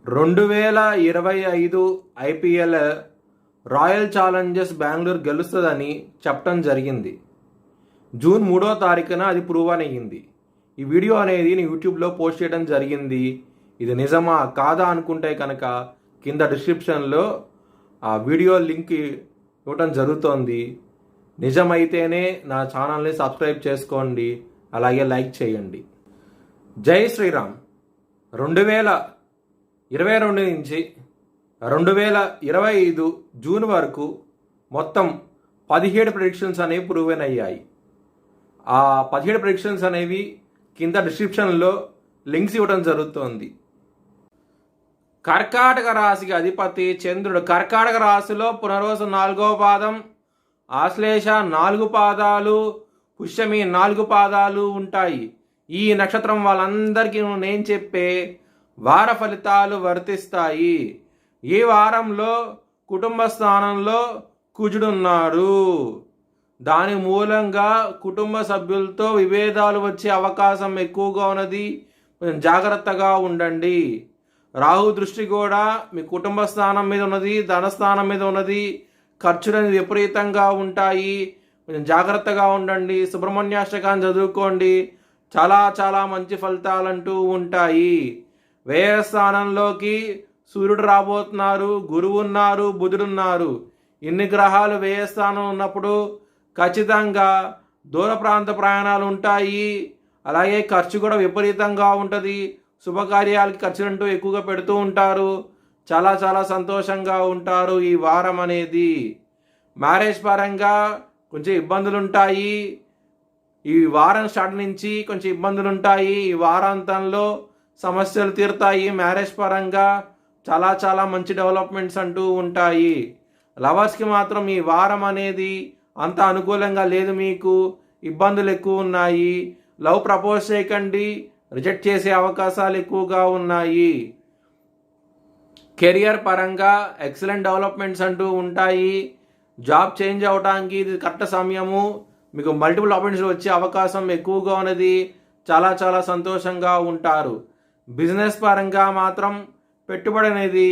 2025 IPL royal Challengers Bengaluru గెలుస్తుందని చెప్పడం జరిగింది. జూన్ 3వ తారీఖున అది ప్రూవ్ అయ్యింది. ఈ వీడియో అనేది నేను యూట్యూబ్లో పోస్ట్ చేయడం జరిగింది. ఇది నిజమా కాదా అనుకుంటే కనుక కింద డిస్క్రిప్షన్లో ఆ వీడియో లింక్ ఇవ్వటం జరుగుతోంది. నిజమైతేనే నా ఛానల్ని సబ్స్క్రైబ్ చేసుకోండి, అలాగే లైక్ చేయండి. జై శ్రీరామ్. 2022 నుంచి 2025 జూన్ వరకు మొత్తం 17 ప్రెడిక్షన్స్ అనేవి ప్రూవెన్ అయ్యాయి. ఆ 17 ప్రెడిక్షన్స్ అనేవి కింద డిస్క్రిప్షన్లో లింక్స్ ఇవ్వడం జరుగుతోంది. కర్కాటక రాశికి అధిపతి చంద్రుడు. కర్కాటక రాశిలో పునర్వసు 4వ పాదం, ఆశ్లేష 4 పాదాలు, పుష్యమి 4 పాదాలు ఉంటాయి. ఈ నక్షత్రం వాళ్ళందరికీ నేను చెప్పే వార ఫలితాలు వర్తిస్తాయి. ఈ వారంలో కుటుంబ స్థానంలో కుజుడున్నాడు. దాని మూలంగా కుటుంబ సభ్యులతో విభేదాలు వచ్చే అవకాశం ఎక్కువగా ఉన్నది. కొంచెం జాగ్రత్తగా ఉండండి. రాహు దృష్టి కూడా మీ కుటుంబ స్థానం మీద ఉన్నది, ధనస్థానం మీద ఉన్నది. ఖర్చులు అనేది విపరీతంగా ఉంటాయి. కొంచెం జాగ్రత్తగా ఉండండి. సుబ్రహ్మణ్యాష్టకాన్ని చదువుకోండి. చాలా చాలా మంచి ఫలితాలంటూ ఉంటాయి. వ్యయ స్థానంలోకి సూర్యుడు రాబోతున్నారు, గురువు ఉన్నారు, బుధుడున్నారు. ఇన్ని గ్రహాలు వ్యయ స్థానం ఉన్నప్పుడు ఖచ్చితంగా దూర ప్రాంత ప్రయాణాలు ఉంటాయి. అలాగే ఖర్చు కూడా విపరీతంగా ఉంటుంది. శుభకార్యాలకి ఖర్చులంటూ ఎక్కువగా పెడుతూ ఉంటారు. చాలా చాలా సంతోషంగా ఉంటారు ఈ వారం అనేది. మ్యారేజ్ పరంగా కొంచెం ఇబ్బందులు ఉంటాయి. ఈ వారం స్టార్ట్ నుంచి కొంచెం ఇబ్బందులు ఉంటాయి. ఈ వారాంతంలో సమస్యలు తీరుతాయి. మ్యారేజ్ పరంగా చాలా చాలా మంచి డెవలప్మెంట్స్ అంటూ ఉంటాయి. లవర్స్కి మాత్రం ఈ వారం అనేది అంత అనుకూలంగా లేదు. మీకు ఇబ్బందులు ఎక్కువ ఉన్నాయి. లవ్ ప్రపోజ్ చేయకండి, రిజెక్ట్ చేసే అవకాశాలు ఎక్కువగా ఉన్నాయి. కెరియర్ పరంగా ఎక్సలెంట్ డెవలప్మెంట్స్ అంటూ ఉంటాయి. జాబ్ చేంజ్ అవడానికి ఇది కరెక్ట్ సమయము. మీకు మల్టిపుల్ ఆపర్చునిటీస్ వచ్చే అవకాశం ఎక్కువగా ఉన్నది. చాలా చాలా సంతోషంగా ఉంటారు. బిజినెస్ పరంగా మాత్రం పెట్టుబడి అనేది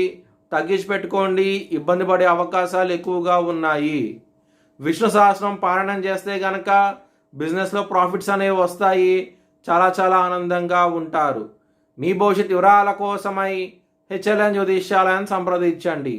తగ్గించి పెట్టుకోండి. ఇబ్బంది పడే అవకాశాలు ఎక్కువగా ఉన్నాయి. విష్ణు సహస్రం పారాయణం చేస్తే కనుక బిజినెస్లో ప్రాఫిట్స్ అనేవి వస్తాయి. చాలా చాలా ఆనందంగా ఉంటారు. మీ భవిష్యత్ వివరాల కోసమై హెచ్ఎల్ఎన్ జ్యోతిష్యాలయాన్ని సంప్రదించండి.